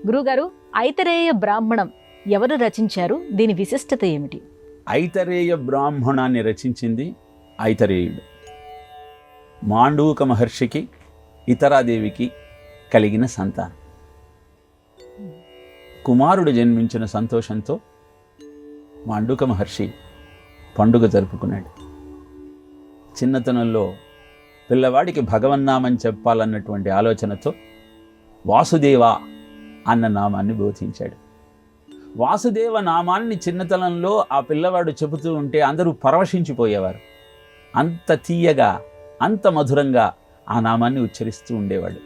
గురుగారు, ఐతరేయ బ్రాహ్మణం ఎవరు రచించారు? దీని విశిష్టత ఏమిటి? ఐతరేయ బ్రాహ్మణాన్ని రచించింది ఐతరేయుడు. మాండూక మహర్షికి ఇతరాదేవికి కలిగిన సంతానం. కుమారుడు జన్మించిన సంతోషంతో మాండూక మహర్షి పండుగ జరుపుకున్నాడు. చిన్నతనంలో పిల్లవాడికి భగవన్నామని చెప్పాలన్నటువంటి ఆలోచనతో వాసుదేవ అన్న నామాన్ని బోధించాడు. వాసుదేవ నామాన్ని చిన్నతనంలో ఆ పిల్లవాడు చెబుతూ ఉంటే అందరూ పరవశించిపోయేవారు. అంత తీయగా, అంత మధురంగా ఆ నామాన్ని ఉచ్చరిస్తూ ఉండేవాడు.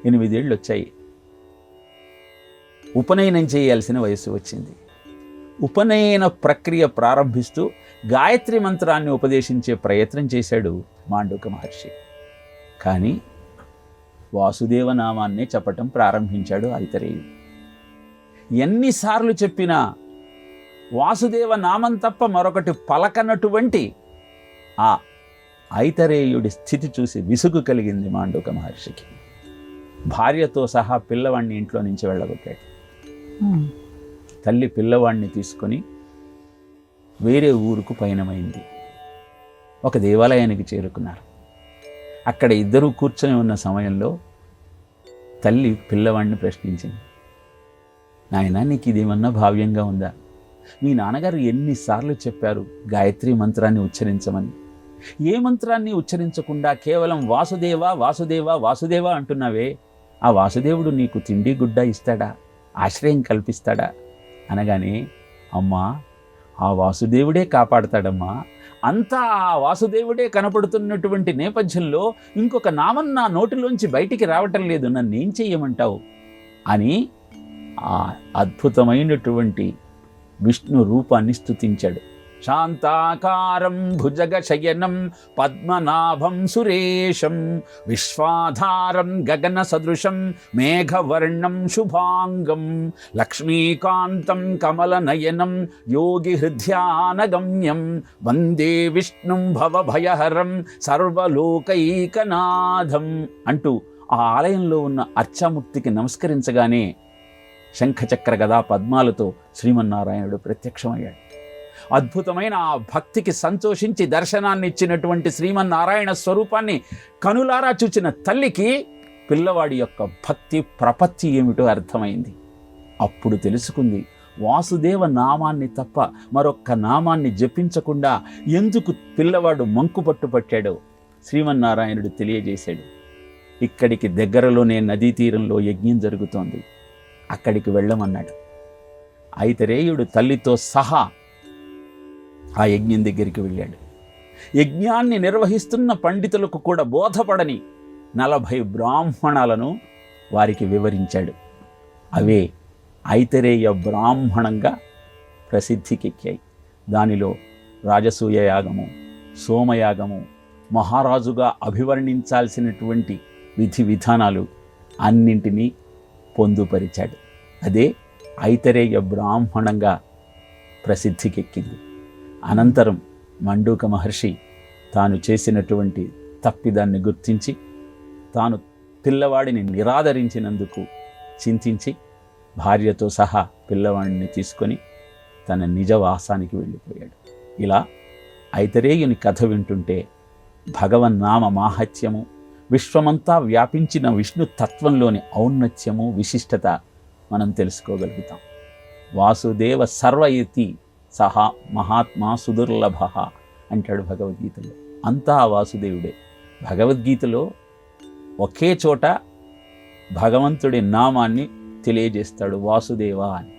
8 ఏళ్ళు వచ్చాయి. ఉపనయనం చేయాల్సిన వయస్సు వచ్చింది. ఉపనయన ప్రక్రియ ప్రారంభిస్తూ గాయత్రి మంత్రాన్ని ఉపదేశించే ప్రయత్నం చేశాడు మాండూక మహర్షి. కానీ వాసుదేవ నామాన్నే చెప్పటం ప్రారంభించాడు ఐతరేయుడు. ఎన్నిసార్లు చెప్పినా వాసుదేవ నామం తప్ప మరొకటి పలకనటువంటి ఆ ఐతరేయుడి స్థితి చూసి విసుగు కలిగింది మాండూక మహర్షికి. భార్యతో సహా పిల్లవాడిని ఇంట్లో నుంచి వెళ్ళగొట్టాడు. తల్లి పిల్లవాడిని తీసుకొని వేరే ఊరుకు పయనమైంది. ఒక దేవాలయానికి చేరుకున్నారు. అక్కడ ఇద్దరూ కూర్చొని ఉన్న సమయంలో తల్లి పిల్లవాడిని ప్రశ్నించింది, నాయనా, నీకు ఇదేమన్నా భావ్యంగా ఉందా? మీ నాన్నగారు ఎన్నిసార్లు చెప్పారు గాయత్రి మంత్రాన్ని ఉచ్చరించమని? ఏ మంత్రాన్ని ఉచ్చరించకుండా కేవలం వాసుదేవ వాసుదేవ వాసుదేవ అంటున్నావే, ఆ వాసుదేవుడు నీకు తిండి గుడ్డ ఇస్తాడా, ఆశ్రయం కల్పిస్తాడా అనగానే, అమ్మా, ఆ వాసుదేవుడే కాపాడతాడమ్మా, అంతా ఆ వాసుదేవుడే కనపడుతున్నటువంటి నేపథ్యంలో ఇంకొక నామం నా నోటిలోంచి బయటికి రావటం లేదు, నన్నేం చెయ్యమంటావు అని ఆ అద్భుతమైనటువంటి విష్ణు రూపాన్ని స్తుతించాడు. శాంతాకారం భుజగ శయనం పద్మనాభం సురేశం విశ్వాధారం గగన సదృశం మేఘవర్ణం శుభాంగం లక్ష్మీకాంతం కమలనయనం యోగి హృద్యానగమ్యం వందే విష్ణుం భవభయహరం సర్వలోకైకనాథం అంటూ ఆ ఆలయంలో ఉన్న అర్చామూర్తికి నమస్కరించగానే శంఖచక్ర గదా పద్మాలతో శ్రీమన్నారాయణుడు ప్రత్యక్షమయ్యాడు. అద్భుతమైన ఆ భక్తికి సంతోషించి దర్శనాన్ని ఇచ్చినటువంటి శ్రీమన్నారాయణ స్వరూపాన్ని కనులారా చూచిన తల్లికి పిల్లవాడి యొక్క భక్తి ప్రపత్తి ఏమిటో అర్థమైంది. అప్పుడు తెలుసుకుంది, వాసుదేవ నామాన్ని తప్ప మరొక్క నామాన్ని జపించకుండా ఎందుకు పిల్లవాడు మంకుపట్టు పట్టాడో శ్రీమన్నారాయణుడు తెలియజేశాడు. ఇక్కడికి దగ్గరలోనే నదీ తీరంలో యజ్ఞం జరుగుతోంది, అక్కడికి వెళ్ళమన్నాడు. ఐతరేయుడు తల్లితో సహా ఆ యజ్ఞం దగ్గరికి వెళ్ళాడు. యజ్ఞాన్ని నిర్వహిస్తున్న పండితులకు కూడా బోధపడని 40 బ్రాహ్మణాలను వారికి వివరించాడు. అవే ఐతరేయ బ్రాహ్మణంగా ప్రసిద్ధికెక్కాయి. దానిలో రాజసూయ యాగము, సోమయాగము, మహారాజుగా అభివర్ణించాల్సినటువంటి విధి విధానాలు అన్నింటినీ పొందుపరిచాడు. అదే ఐతరేయ బ్రాహ్మణంగా ప్రసిద్ధికెక్కింది. అనంతరం మండూక మహర్షి తాను చేసినటువంటి తప్పిదాన్ని గుర్తించి తాను పిల్లవాడిని నిరాదరించినందుకు చింతించి భార్యతో సహా పిల్లవాడిని తీసుకొని తన నిజవాసానికి వెళ్ళిపోయాడు. ఇలా ఐతరేయుని కథ వింటుంటే భగవన్నామ మాహత్యము, విశ్వమంతా వ్యాపించిన విష్ణు తత్వంలోని ఔన్నత్యము, విశిష్టత మనం తెలుసుకోగలుగుతాం. వాసుదేవ సర్వయతి సహా మహాత్మా సుదుర్లభ అంటాడు భగవద్గీతలో. అంతా వాసుదేవుడే. భగవద్గీతలో ఒకే చోట భగవంతుడి నామాన్ని తెలియజేస్తాడు, వాసుదేవ అని.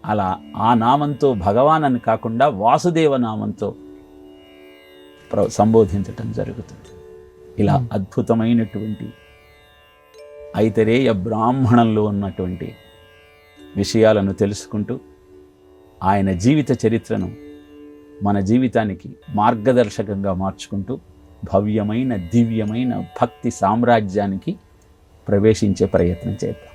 అలా ఆ నామంతో భగవాన్ అని కాకుండా వాసుదేవ నామంతో సంబోధించటం జరుగుతుంది. ఇలా అద్భుతమైనటువంటి ఐతరేయ బ్రాహ్మణంలో ఉన్నటువంటి విషయాలను తెలుసుకుంటూ ఆయన జీవిత చరిత్రను మన జీవితానికి మార్గదర్శకంగా మార్చుకుంటూ భవ్యమైన దివ్యమైన భక్తి సామ్రాజ్యానికి ప్రవేశించే ప్రయత్నం చేద్దాం.